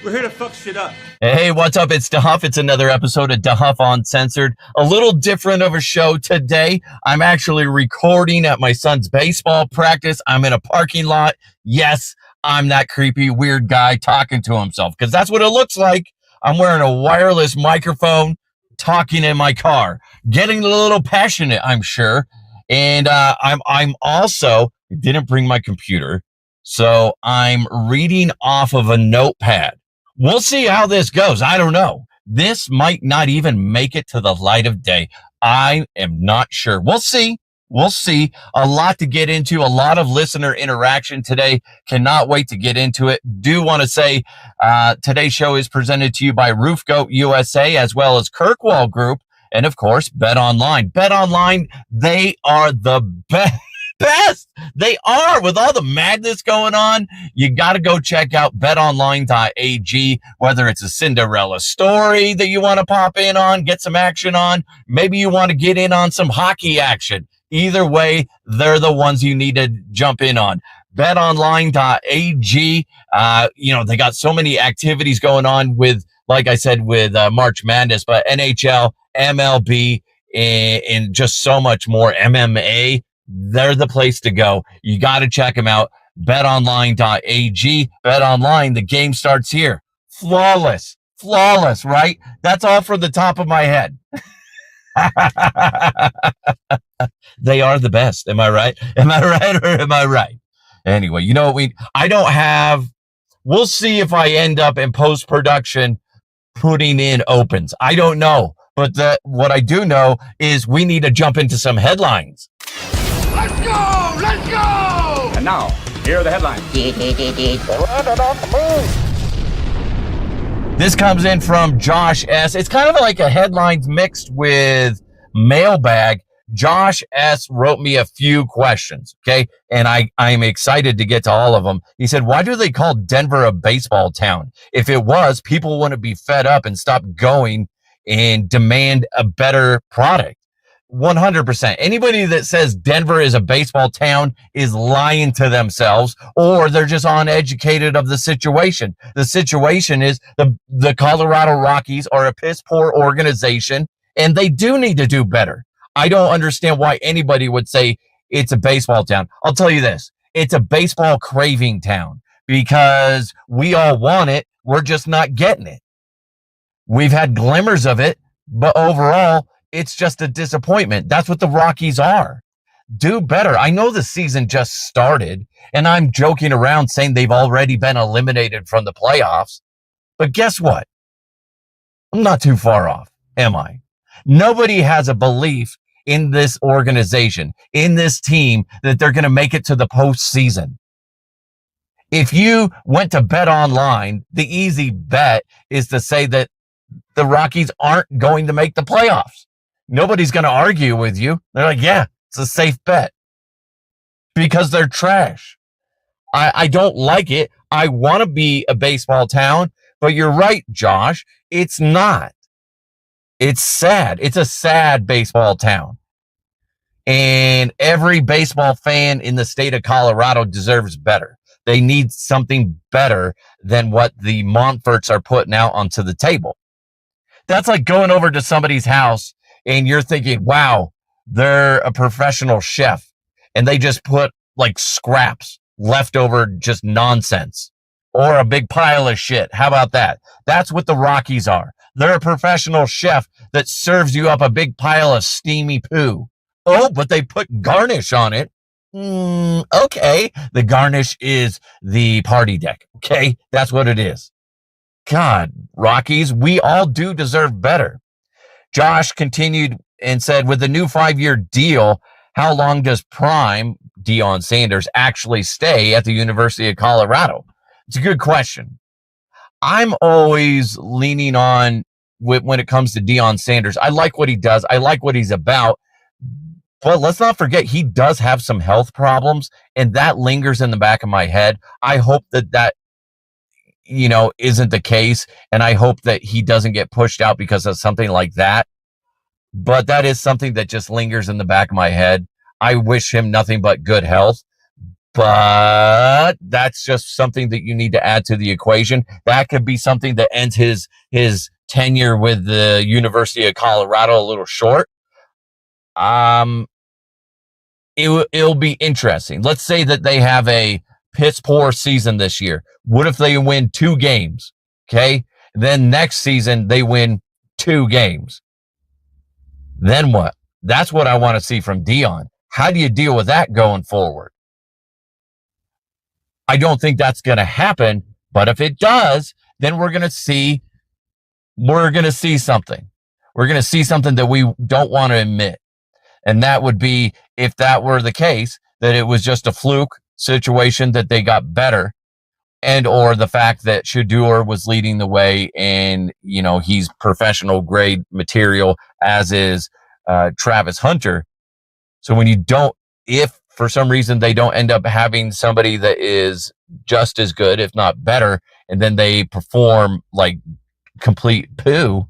We're here to fuck shit up. Hey, what's up? It's DeHuff. It's another episode of DeHuff Uncensored. A little different of a show today. I'm actually recording at my son's baseball practice. I'm in a parking lot. Yes, I'm that creepy, weird guy talking to himself because that's what it looks like. I'm wearing a wireless microphone, talking in my car, getting a little passionate, I'm sure. And I'm also didn't bring my computer, so I'm reading off of a notepad. We'll see how this goes. I don't know. This might not even make it to the light of day. I am not sure. We'll see. We'll see. A lot to get into, a lot of listener interaction today. Cannot wait to get into it. Do want to say today's show is presented to you by Roof Goat USA as well as Kirkwall Group and, of course, Bet Online. Bet Online, they are the best. They are. With all the madness going on, you got to go check out betonline.ag, whether it's a Cinderella story that you want to pop in on, get some action on. Maybe you want to get in on some hockey action. Either way, they're the ones you need to jump in on. betonline.ag. They got so many activities going on with, like I said, with March Madness, but NHL, MLB, and just so much more, MMA. They're the place to go. You got to check them out. betonline.ag. BetOnline, the game starts here. Flawless, right? That's all from the top of my head. They are the best. Am I right? Am I right or am I right? Anyway, you know what we'll see if I end up in post-production putting in opens. I don't know. But what I do know is we need to jump into some headlines. Let's go! Let's go! And now, here are the headlines. This comes in from Josh S. It's kind of like a headlines mixed with mailbag. Josh S. wrote me a few questions, okay? And I'm excited to get to all of them. He said, why do they call Denver a baseball town? If it was, people wouldn't be fed up and stop going and demand a better product. 100%. Anybody that says Denver is a baseball town is lying to themselves, or they're just uneducated of the situation. The situation is the Colorado Rockies are a piss poor organization, and they do need to do better. I don't understand why anybody would say it's a baseball town. I'll tell you this. It's a baseball craving town because we all want it. We're just not getting it. We've had glimmers of it, but overall, it's just a disappointment. That's what the Rockies are. Do better. I know the season just started, and I'm joking around saying they've already been eliminated from the playoffs. But guess what? I'm not too far off, am I? Nobody has a belief in this organization, in this team, that they're going to make it to the postseason. If you went to Bet Online, the easy bet is to say that the Rockies aren't going to make the playoffs. Nobody's going to argue with you. They're like, yeah, it's a safe bet because they're trash. I don't like it. I want to be a baseball town, but you're right, Josh. It's not. It's sad. It's a sad baseball town. And every baseball fan in the state of Colorado deserves better. They need something better than what the Montforts are putting out onto the table. That's like going over to somebody's house and you're thinking, wow, they're a professional chef. And they just put like scraps, leftover just nonsense, or a big pile of shit. How about that? That's what the Rockies are. They're a professional chef that serves you up a big pile of steamy poo. Oh, but they put garnish on it. Okay. The garnish is the party deck. Okay. That's what it is. God, Rockies, we all do deserve better. Josh continued and said, with the new 5-year deal, how long does Prime, Deion Sanders, actually stay at the University of Colorado? It's a good question. I'm always leaning on when it comes to Deion Sanders. I like what he does. I like what he's about. But let's not forget, he does have some health problems, and that lingers in the back of my head. I hope that isn't the case, and I hope that he doesn't get pushed out because of something like that. But that is something that just lingers in the back of my head. I wish him nothing but good health. But that's just something that you need to add to the equation. That could be something that ends his tenure with the University of Colorado a little short. It'll be interesting. Let's say that they have a piss poor season this year. What if they win 2 games? Okay. Then next season they win 2 games. Then what? That's what I want to see from Deion. How do you deal with that going forward? I don't think that's going to happen, but if it does, then we're going to see something. We're going to see something that we don't want to admit. And that would be, if that were the case, that it was just a fluke situation, that they got better, and or the fact that Shedeur was leading the way, and he's professional grade material, as is Travis Hunter. So if for some reason they don't end up having somebody that is just as good, if not better, and then they perform like complete poo,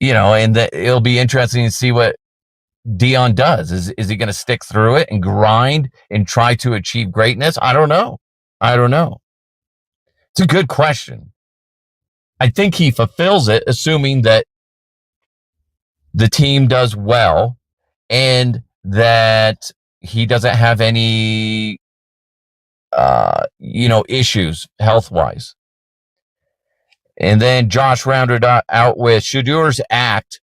and it'll be interesting to see what Deion does. Is he going to stick through it and grind and try to achieve greatness? I don't know. It's a good question. I think he fulfills it, assuming that the team does well and that he doesn't have any, issues health-wise. And then Josh rounded out with Shedeur's act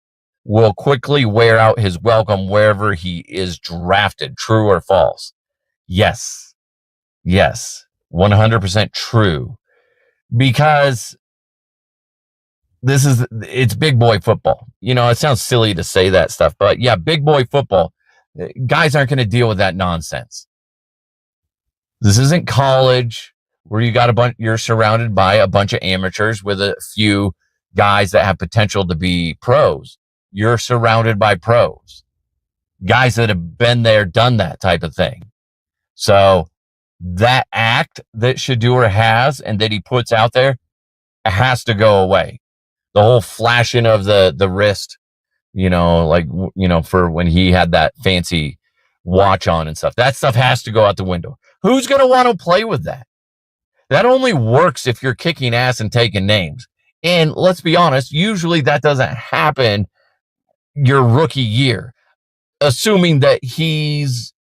will quickly wear out his welcome wherever he is drafted. True or false? Yes. 100% true. Because it's big boy football. It sounds silly to say that stuff, but yeah, big boy football. Guys aren't going to deal with that nonsense. This isn't college where you're surrounded by a bunch of amateurs with a few guys that have potential to be pros. You're surrounded by pros, guys that have been there, done that type of thing. So that act that Shedeur has and that he puts out there, it has to go away. The whole flashing of the wrist, for when he had that fancy watch on and stuff, that stuff has to go out the window. Who's going to want to play with that? That only works if you're kicking ass and taking names. And let's be honest, usually that doesn't happen your rookie year, assuming that he's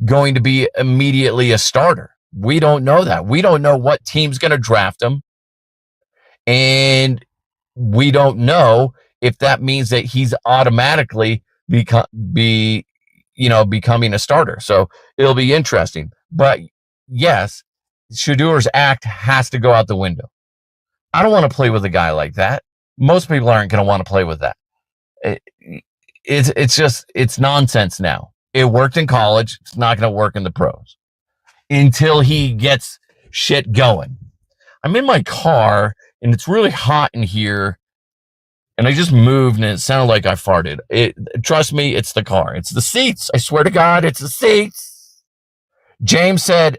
going to be immediately a starter. We don't know that. We don't know what team's going to draft him. And we don't know if that means that he's automatically becoming a starter. So it'll be interesting. But yes, Shedeur's act has to go out the window. I don't want to play with a guy like that. Most people aren't going to want to play with that. It's nonsense now. It worked in college. It's not going to work in the pros until he gets shit going. I'm in my car and it's really hot in here. And I just moved and it sounded like I farted. Trust me, it's the car. It's the seats. I swear to God, it's the seats. James said,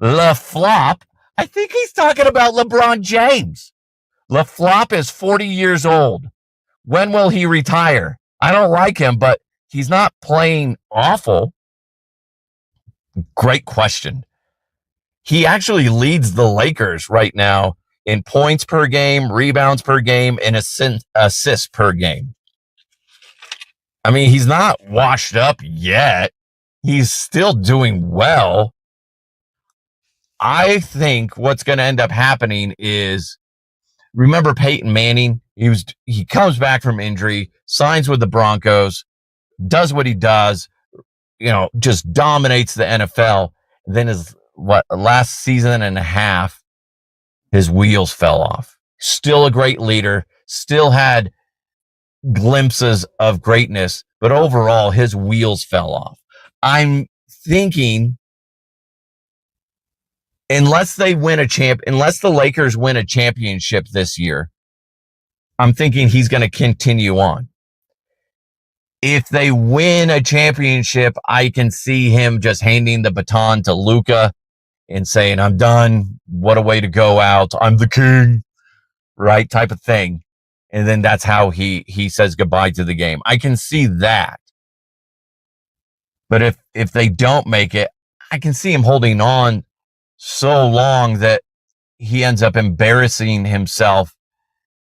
Le Flop. I think he's talking about LeBron James. Le Flop is 40 years old. When will he retire? I don't like him, but he's not playing awful. Great question. He actually leads the Lakers right now in points per game, rebounds per game, and assists per game. I mean, he's not washed up yet. He's still doing well. I think what's going to end up happening is, remember Peyton Manning? He comes back from injury, signs with the Broncos, does what he does, just dominates the NFL. Then his last season and a half, his wheels fell off. Still a great leader, still had glimpses of greatness, but overall his wheels fell off. I'm thinking, unless the Lakers win a championship this year, I'm thinking he's going to continue on. If they win a championship, I can see him just handing the baton to Luka and saying, I'm done. What a way to go out. I'm the king, right? Type of thing. And then that's how he says goodbye to the game. I can see that. But if they don't make it, I can see him holding on so long that he ends up embarrassing himself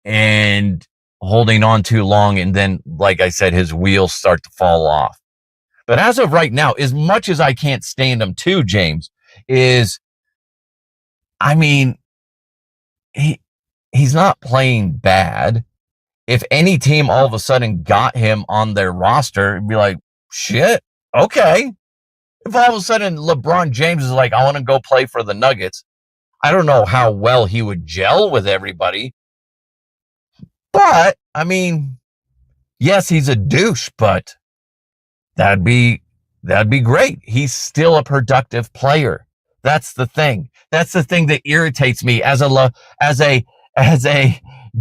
and holding on too long. And then, like I said, his wheels start to fall off. But as of right now, as much as I can't stand him too, James, I mean, he's not playing bad. If any team all of a sudden got him on their roster, it'd be like, shit, okay. If all of a sudden LeBron James is like, I want to go play for the Nuggets, I don't know how well he would gel with everybody. But, I mean, yes, he's a douche, but that'd be great. He's still a productive player. That's the thing. That's the thing that irritates me as a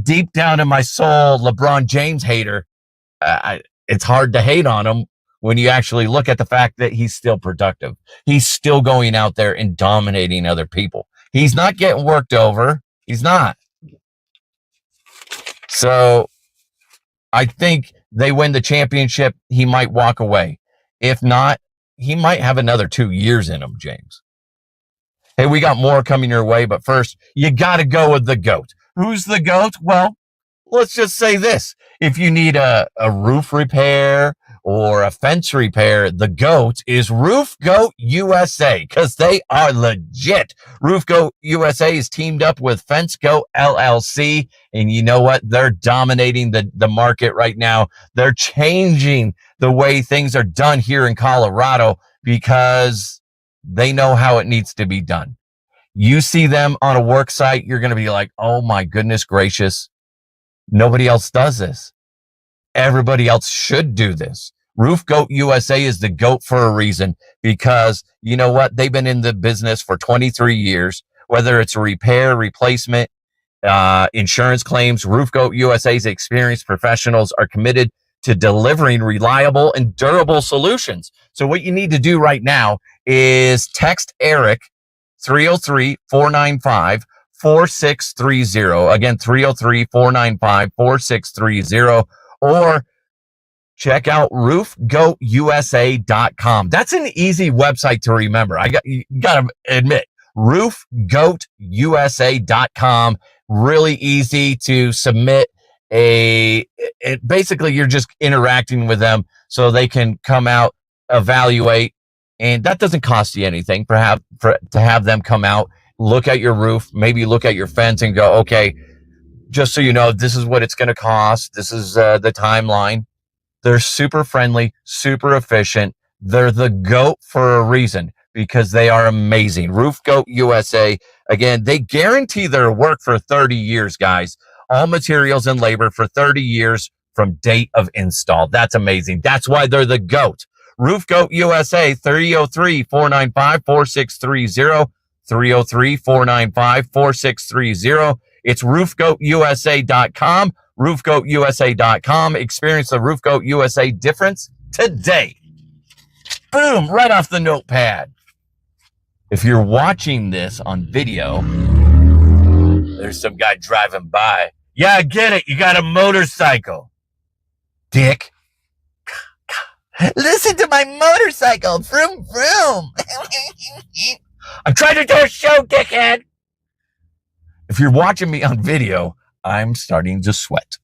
deep down in my soul LeBron James hater. It's hard to hate on him when you actually look at the fact that he's still productive. He's still going out there and dominating other people. He's not getting worked over. He's not. So I think they win the championship. He might walk away. If not, he might have another 2 years in him, James. Hey, we got more coming your way, but first, you got to go with the GOAT. Who's the GOAT? Well, let's just say this. If you need a roof repair or a fence repair, the GOAT is Roof Goat USA, because they are legit. Roof Goat USA is teamed up with Fence Goat LLC, and you know what? They're dominating the market right now. They're changing the way things are done here in Colorado because they know how it needs to be done. You see them on a work site, you're going to be like, oh my goodness gracious, nobody else does this. Everybody else should do this. Roof Goat USA is the GOAT for a reason, because you know what? They've been in the business for 23 years, whether it's a repair, replacement, insurance claims. Roof Goat USA's experienced professionals are committed to delivering reliable and durable solutions. So what you need to do right now is text Eric 303-495-4630. Again, 303-495-4630, or check out roofgoatusa.com. That's an easy website to remember. You got to admit, roofgoatusa.com. Really easy to submit basically you're just interacting with them so they can come out, evaluate, and that doesn't cost you anything to have them come out, look at your roof, maybe look at your fence and go, okay, just so you know, this is what it's going to cost. This is the timeline. They're super friendly, super efficient. They're the GOAT for a reason, because they are amazing. Roof Goat USA, again, they guarantee their work for 30 years, guys. All materials and labor for 30 years from date of install. That's amazing. That's why they're the GOAT. Roof Goat USA, 303-495-4630, 303-495-4630. It's roofgoatusa.com, roofgoatusa.com. Experience the Roof Goat USA difference today. Boom, right off the notepad. If you're watching this on video, there's some guy driving by. Yeah, I get it. You got a motorcycle. Dick. Listen to my motorcycle. Vroom, vroom. I'm trying to do a show, dickhead. If you're watching me on video, I'm starting to sweat.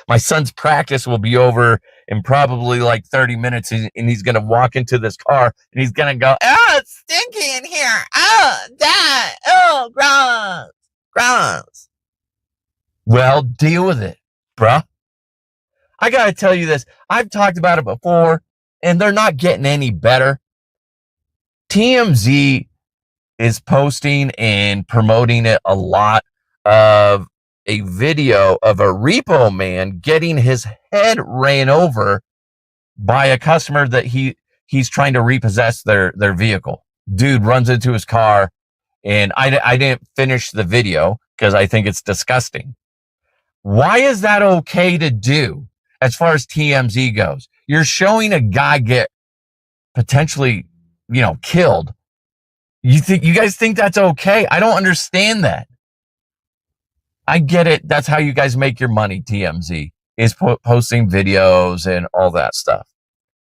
My son's practice will be over in probably like 30 minutes, and he's going to walk into this car, and he's going to go, oh, it's stinky in here. Oh, Dad. Oh, gross. Gross. Well, deal with it, bruh. I got to tell you this. I've talked about it before, and they're not getting any better. TMZ is posting and promoting it a lot of a video of a repo man getting his head ran over by a customer that he's trying to repossess their vehicle. Dude runs into his car, and I didn't finish the video because I think it's disgusting. Why is that okay to do as far as TMZ goes? You're showing a guy get potentially, killed. You guys think that's okay? I don't understand that. I get it. That's how you guys make your money, TMZ, is posting videos and all that stuff.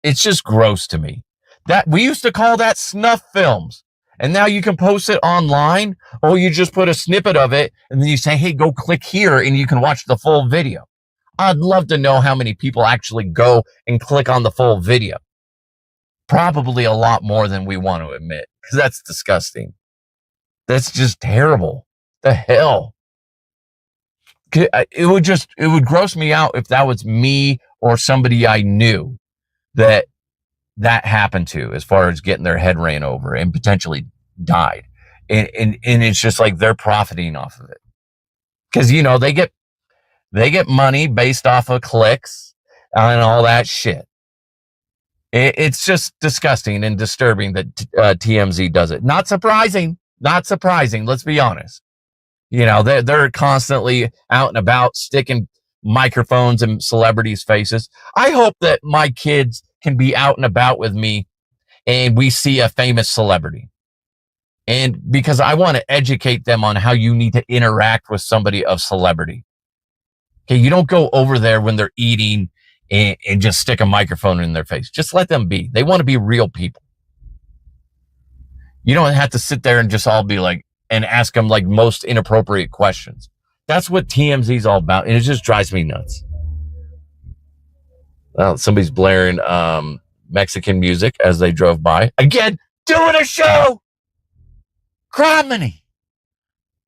It's just gross to me. That we used to call that snuff films. And now you can post it online, or you just put a snippet of it and then you say, hey, go click here and you can watch the full video. I'd love to know how many people actually go and click on the full video. Probably a lot more than we want to admit, because that's disgusting. That's just terrible. The hell. It would gross me out if that was me or somebody I knew that happened to, as far as getting their head ran over and potentially died. And it's just like they're profiting off of it. Because, they get money based off of clicks and all that shit. It's just disgusting and disturbing that TMZ does it. Not surprising. Let's be honest. They're constantly out and about sticking microphones in celebrities' faces. I hope that my kids can be out and about with me and we see a famous celebrity. And because I want to educate them on how you need to interact with somebody of celebrity. Okay, you don't go over there when they're eating and just stick a microphone in their face. Just let them be. They want to be real people. You don't have to sit there and just all be like, and ask them like most inappropriate questions. That's what TMZ is all about. And it just drives me nuts. Well, somebody's blaring Mexican music as they drove by. Again, doing a show. Criminy.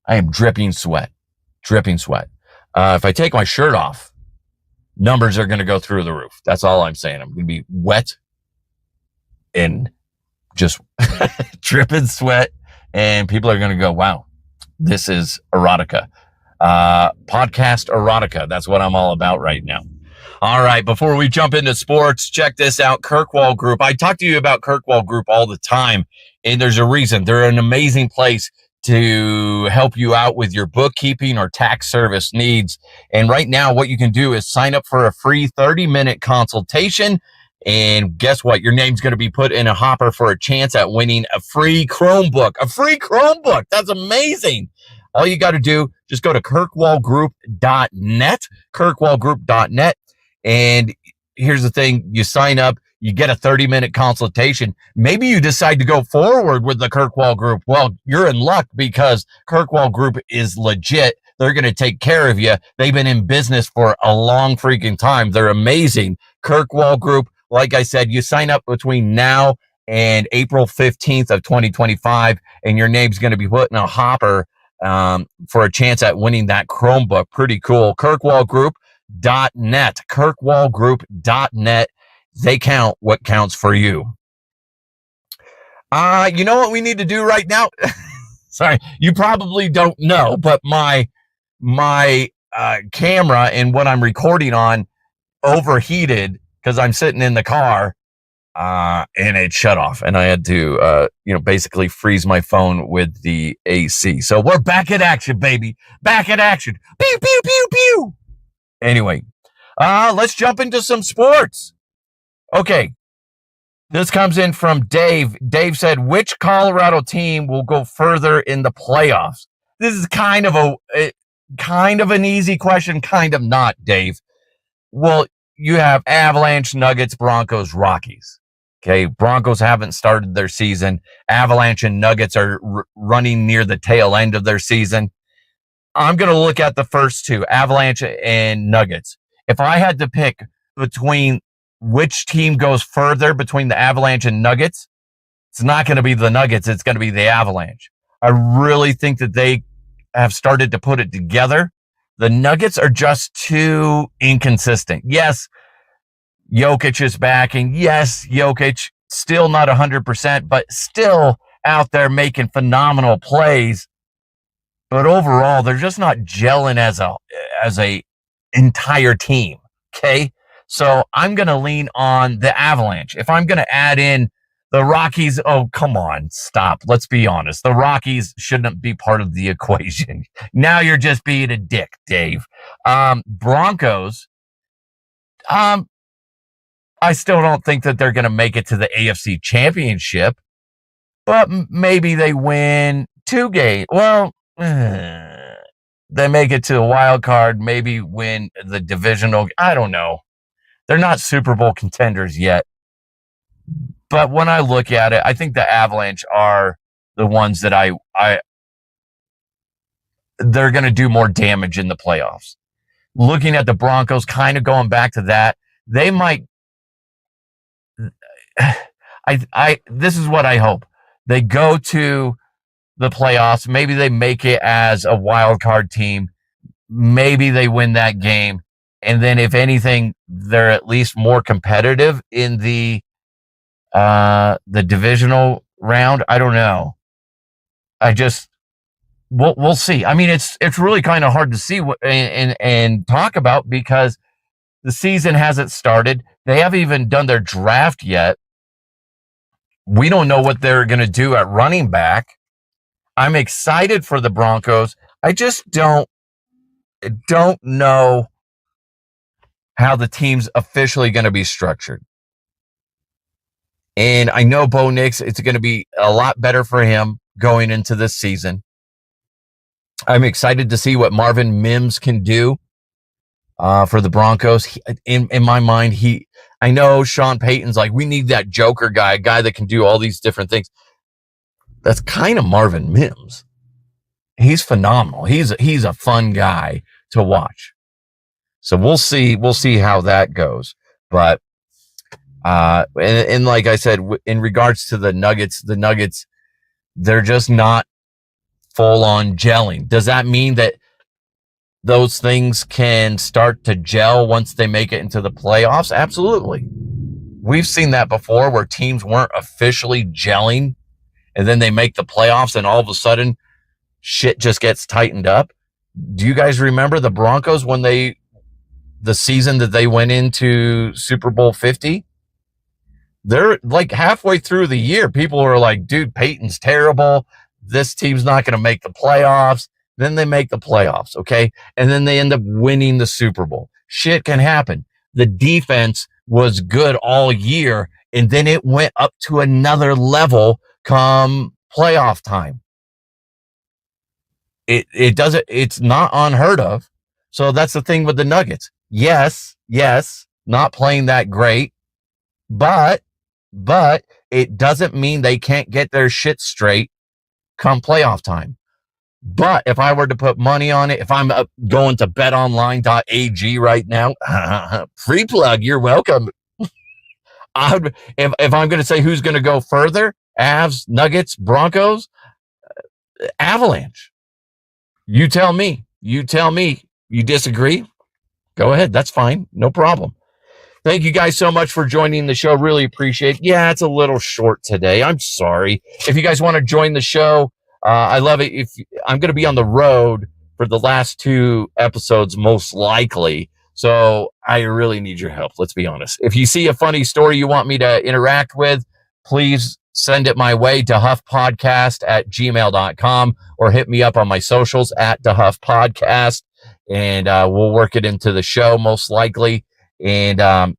I am dripping sweat. If I take my shirt off, numbers are going to go through the roof. That's all I'm saying. I'm going to be wet and just dripping sweat. And people are going to go, wow, this is erotica. Podcast erotica. That's what I'm all about right now. All right, before we jump into sports, check this out, Kirkwall Group. I talk to you about Kirkwall Group all the time, and there's a reason. They're an amazing place to help you out with your bookkeeping or tax service needs. And right now, what you can do is sign up for a free 30-minute consultation. And guess what? Your name's going to be put in a hopper for a chance at winning a free Chromebook. A free Chromebook. That's amazing. All you got to do, just go to kirkwallgroup.net, kirkwallgroup.net. And here's the thing. You sign up, you get a 30-minute consultation. Maybe you decide to go forward with the Kirkwall Group. Well, you're in luck because Kirkwall Group is legit. They're going to take care of you. They've been in business for a long freaking time. They're amazing. Kirkwall Group. Like I said, you sign up between now and April 15th of 2025, and your name's going to be put in a hopper for a chance at winning that Chromebook. Pretty cool. Kirkwallgroup.net. Kirkwallgroup.net. They count what counts for you. You know what we need to do right now? Sorry, you probably don't know, but my camera and what I'm recording on overheated because I'm sitting in the car, and it shut off, and I had to, basically freeze my phone with the AC. So we're back in action, baby. Back in action. Pew, pew, pew, pew. Anyway, let's jump into some sports. Okay. This comes in from Dave. Dave said, which Colorado team will go further in the playoffs? This is kind of an easy question, kind of not, Dave. Well, you have Avalanche, Nuggets, Broncos, Rockies. Okay, Broncos haven't started their season. Avalanche and Nuggets are running near the tail end of their season. I'm going to look at the first two, Avalanche and Nuggets. If I had to pick between which team goes further between the Avalanche and Nuggets, it's not going to be the Nuggets. It's going to be the Avalanche. I really think that they have started to put it together. The Nuggets are just too inconsistent. Yes, Jokic is back, and yes, Jokic still not 100%, but still out there making phenomenal plays. But overall, they're just not gelling as a entire team. Okay, so I'm going to lean on the Avalanche. If I'm going to add in the Rockies, oh, come on, stop. Let's be honest. The Rockies shouldn't be part of the equation. Now you're just being a dick, Dave. Broncos, I still don't think that they're going to make it to the AFC Championship, but maybe they win 2 games. Well, they make it to a wild card, maybe win the divisional. I don't know. They're not Super Bowl contenders yet. But when I look at it, I think the Avalanche are the ones that they're going to do more damage in the playoffs. Looking at the Broncos, kind of going back to that, they might. This is what I hope. They go to the playoffs. Maybe they make it as a wild card team. Maybe they win that game. And then if anything, they're at least more competitive in the divisional round. I don't know. We'll see. I mean, it's really kind of hard to see and talk about because the season hasn't started. They haven't even done their draft yet. We don't know what they're going to do at running back. I'm excited for the Broncos. I just don't know how the team's officially going to be structured. And I know Bo Nix, it's going to be a lot better for him going into this season. I'm excited to see what Marvin Mims can do for the Broncos. In my mind, I know Sean Payton's like, we need that joker guy, a guy that can do all these different things. That's kind of Marvin Mims. He's phenomenal. He's a fun guy to watch. So we'll see how that goes. But and like I said, in regards to the Nuggets, they're just not full on gelling. Does that mean that those things can start to gel once they make it into the playoffs? Absolutely. We've seen that before where teams weren't officially gelling and then they make the playoffs and all of a sudden shit just gets tightened up. Do you guys remember the Broncos when the season that they went into Super Bowl 50? They're like halfway through the year, people were like, dude, Peyton's terrible. This team's not going to make the playoffs. Then they make the playoffs, okay? And then they end up winning the Super Bowl. Shit can happen. The defense was good all year, and then it went up to another level come playoff time. It's not unheard of. So that's the thing with the Nuggets. Yes, not playing that great, but it doesn't mean they can't get their shit straight come playoff time. But if I were to put money on it, if I'm going to betonline.ag right now, free plug, you're welcome. If I'm going to say who's going to go further, Avs, Nuggets, Broncos, Avalanche. You tell me. You disagree? Go ahead. That's fine. No problem. Thank you guys so much for joining the show. Really appreciate it. Yeah, it's a little short today. I'm sorry. If you guys want to join the show, I love it. If I'm going to be on the road for the last 2 episodes, most likely. So I really need your help. Let's be honest. If you see a funny story you want me to interact with, please send it my way to huffpodcast@gmail.com or hit me up on my socials @thehuffpodcast, and we'll work it into the show most likely. And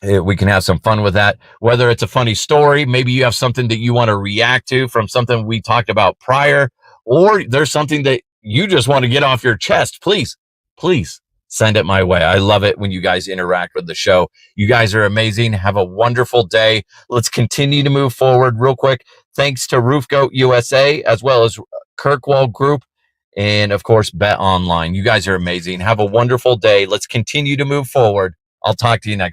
we can have some fun with that. Whether it's a funny story, maybe you have something that you want to react to from something we talked about prior, or there's something that you just want to get off your chest, please send it my way. I love it when you guys interact with the show. You guys are amazing. Have a wonderful day. Let's continue to move forward real quick. Thanks to Roof Goat USA, as well as Kirkwall Group, and of course, Bet Online. You guys are amazing. Have a wonderful day. Let's continue to move forward. I'll talk to you next.